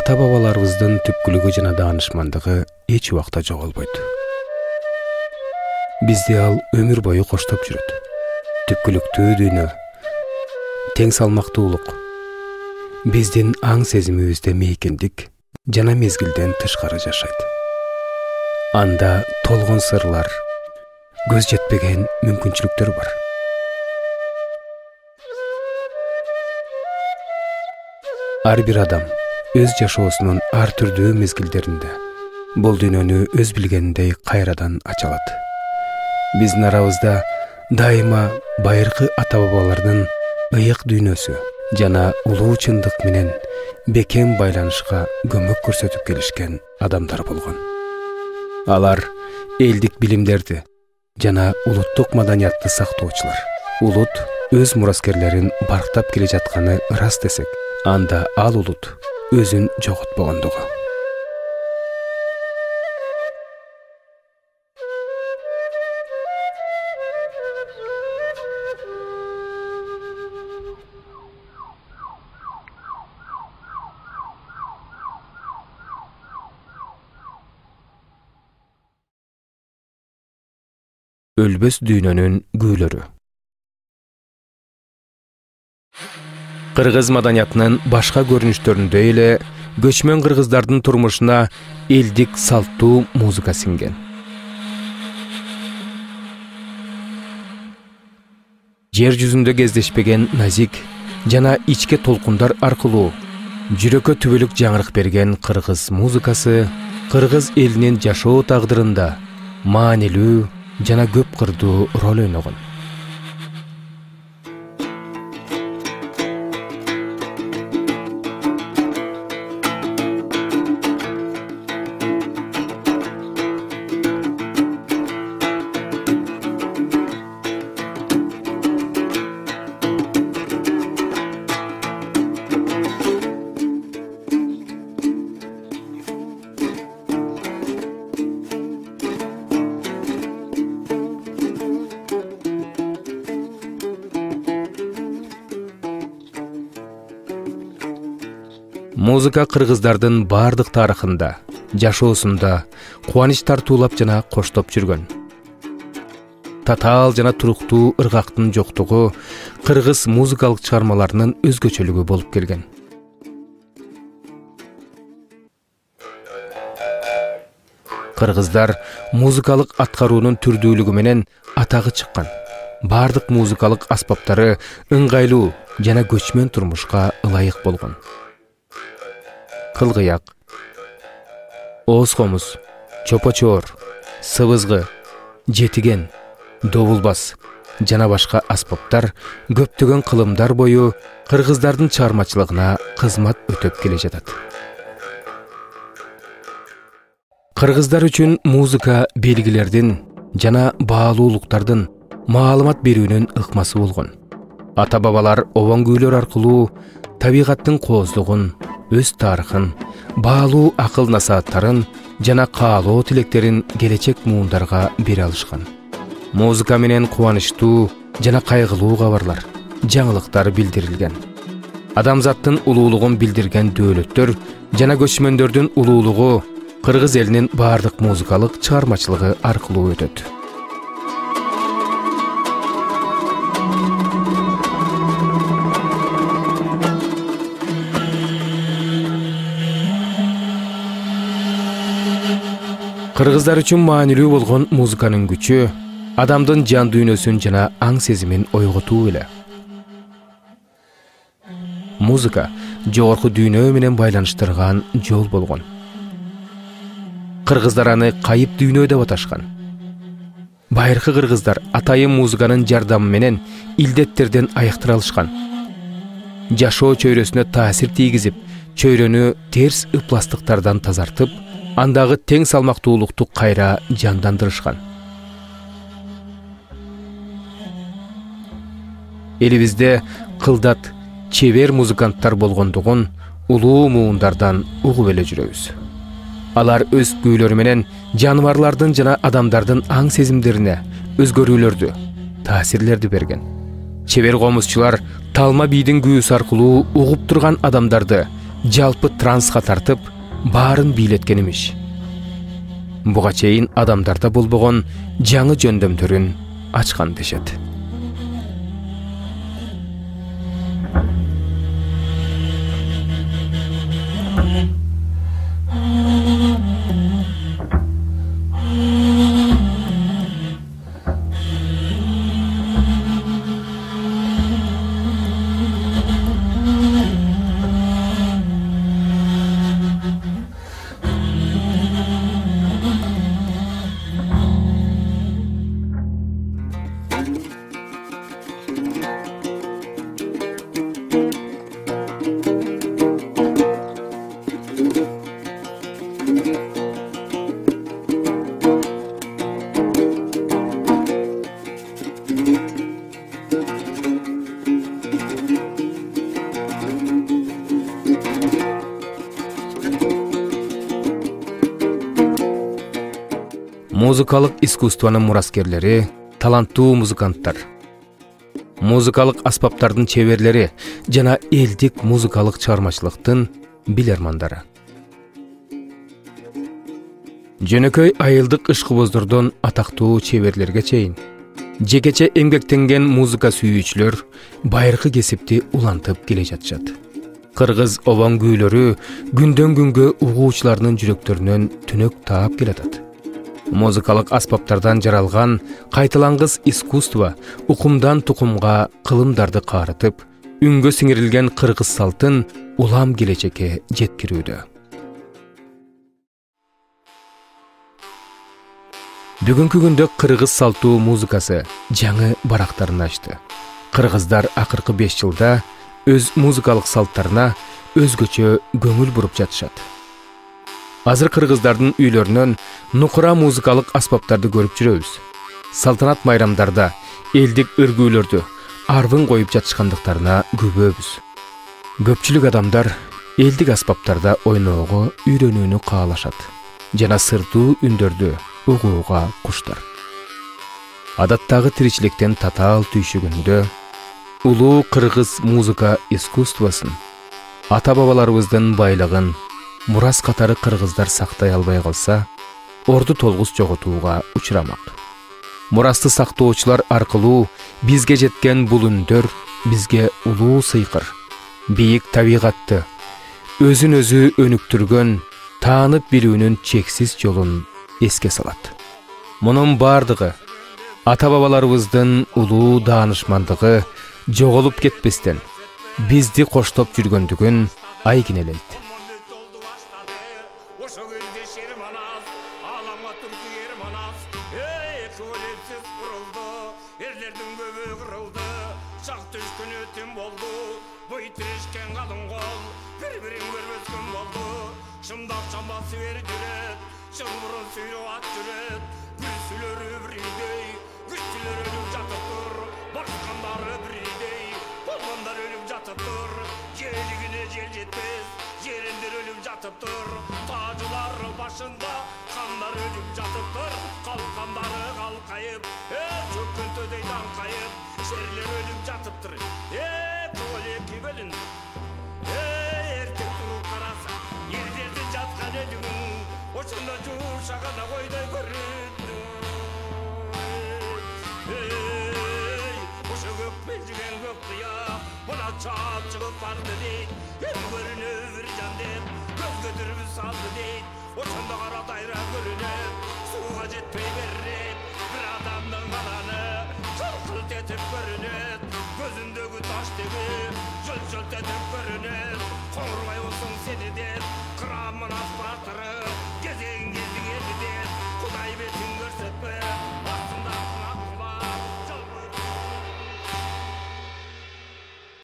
ата-бабаларыбыздын түпкүлүгү жана даанышмандыгы эч убакта жоголбойт. Бизди ал өмүр бою коштоп жүрөт. Түпкүлүктүү дүйнө, тең салмактуулук, биздин аң сезимибизде мейкиндик жана мезгилден тышкары жашайт. Анда толгон сырлар, көз жетпеген мүмкүнчүлүктөр бар. Ар бир адам өз жашоосунун ар түрдүү мезгилдеринде бул дүйнөнү өз билгениндей кайрадан ача алат. Биздин арабызда дайыма байыркы ата-бабалардын ыйык дүйнөсү жана улуу чындык менен бекем байланышка көмөк көрсөтүп келишкен адамдар болгон. Алар элдик билимдерди жана улуттук маданиятты сактоочулар. Улут өз мураскерлерин барктап келе жатканы ырас десек, анда ал улут өзүн жоготпогондугу. Өлбөс дүйнөнүн күүлөрү. Кыргыз маданиятынын башка көрүнүштөрүндөй эле көчмөн кыргыздардын турмушуна элдик салттуу музыка сиңген. Жер жүзүндө кездешпеген назик жана ичке толкундар аркылуу жүрөккө түбөлүк жаңырык берген кыргыз музыкасы кыргыз элинин жашоо тагдырында маанилүү жана көп кырдуу роль ойногон. Музыка кыргыздардын бардык тарыхында, жашоосунда кубаныч тартуулап жана коштоп жүргөн. Татаал жана туруктуу ыргактын жоктугу кыргыз музыкалык чыгармаларынын өзгөчөлүгү болуп келген. Кыргыздар музыкалык аткаруунун түрдүүлүгү менен атагы чыккан. Бардык музыкалык аспаптары ыңгайлуу жана көчмөн турмушка ылайык болгон. Кылгыяк, ооз комуз, чопочоор, сыбызгы, жетиген, добулбас жана башка аспаптар көптөгөн кылымдар бою кыргыздардын чыгармачылыгына кызмат өтөп келе жатат. Кыргыздар үчүн музыка белгилердин жана баалуулуктардын маалымат берүүнүн ыкмасы болгон. Ата-бабалар обон күүлөр аркылуу табигаттын кооздугун, өз тарыхын, баалуу акыл насааттарын жана каалоо тилектерин келечек муундарга бере алышкан. Музыка менен кубанычтуу жана кайгылуу кабарлар, жаңылыктар билдирилген. Адамзаттын улуулугун билдирген дөөлөттөр жана көчмөндөрдүн улуулугу кыргыз элинин бардык музыкалык чыгармачылыгы аркылуу өтөт. Кыргыздар үчүн маанилүү болгон музыканын күчү адамдын жан дүйнөсүн жана аң сезимин ойготуу эле. Музыка жогорку дүйнө менен байланыштырган жол болгон. Кыргыздар аны кайып дүйнө деп аташкан. Байыркы кыргыздар атайын музыканын жардамы менен илдеттерден айыктыра алышкан. Жашоо чөйрөсүнө таасир тийгизип, чөйрөнү терс ыпластыктардан тазартып, андагы тең салмактуулукту кайра жандандырышкан. Элибизде кылдат, чебер музыканттар болгондугун улуу муундардан угуп эле жүрөбүз. Алар өз күүлөрү менен жаныбарлардын жана адамдардын аң сезимдерине өзгөрүүлөрдү, таасирлерди берген. Чебер комузчулар талма бийдин күүсү аркылуу угуп турган адамдарды жалпы трансқа тартып, барын бийлеткен имиш. Буга чейин адамдарда болбогон жаңы жөндөмдөрүн ачкан дешет. Музыкалык искусствонун мураскерлери, таланттуу музыканттар. Музыкалык аспаптардын чеберлери жана элдик музыкалык чыгармачылыктын билермандары. Жөнөкөй айылдык ишкыбоздордон атактуу чеберлерге чейин жекече эмгектенген музыка сүйүүчүлөр байыркы кесипти улантып келе жатышат. Кыргыз обон күүлөрү күндөн күнгө угуучулардын жүрөктөрүнөн түнөк таап келатат. Музыкалык аспаптардан жаралган кайталангыс искусство укумдан тукумга кылымдарды карытып, үнгө сиңирилген кыргыз салтын улам келечекке жеткирүүдө. Бүгүнкү күндө кыргыз салтуу музыкасы жаңы барактарын ачты. Кыргыздар акыркы 5 жылда өз музыкалык салттарына өзгөчө көңүл буруп жатышат. Азыр кыргыздардын үйлөрүнөн нукура музыкалык аспаптарды көрүп жүрөбүз. Салтанат майрамдарда элдик өргүүлөрдү арвын коюп жатышкандыктарына күбөбүз. Көпчүлүк адамдар элдик аспаптарда ойноого үйрөнүүнү каалашат жана сырдуу үндөрдү угууга куштар. Адаттагы тиричиликтен татаал түйшүгүндө улуу кыргыз музыка искусствосын, ата-бабаларыбыздын байлыгын мурас катары кыргыздар сактай албай калса, орду толгус жоготууга учурамак. Мурасты сактоочулар аркылуу бизге жеткен бул үндөр бизге улуу сыйкыр, бийик табигатты, өзүн өзү өнүктүргөн, таанып билүүнүн чексиз жолун эске салат. Мунун бардыгы ата-бабаларыбыздын улуу даанышмандыгы жоголуп кетпестен бизди коштоп жүргөндүгүн айгинелейт. Gözündeki taş gibi, jöl jöl tetip görünür. Koğurgay olsun seni der,